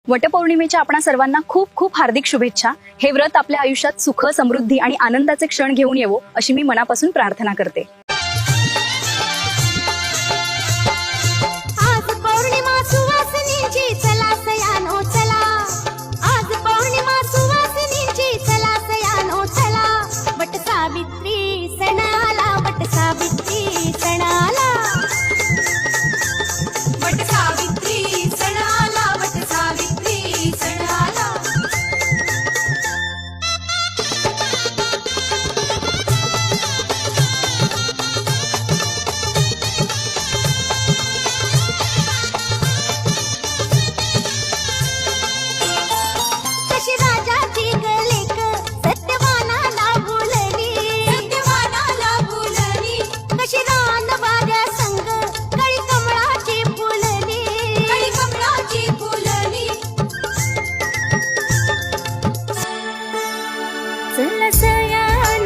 वटपौर्णिमेच्या आपणा सर्वांना खूप खूप हार्दिक शुभेच्छा। हे व्रत आपल्या आयुष्यात सुख, समृद्धी आणि आनंदाचे क्षण घेऊन येवो अशी मी मनापासून प्रार्थना करते। आज पौर्णिमा सुवासिनीची चला सयानो चला, आज पौर्णिमा सुवासिनीची चला सयानो चला, वट सावित्री सण आला, वट सावित्री सण आला, वट सावित्री सण आला, वट सावित्री सण आला। कशी राजाची गलेक सत्यवानाला भुलली, सत्यवानाला भुलली, कशी रान वाऱ्या संग कळी कमळाची फुलली, कळी कमळाची फुलली। चल सयानो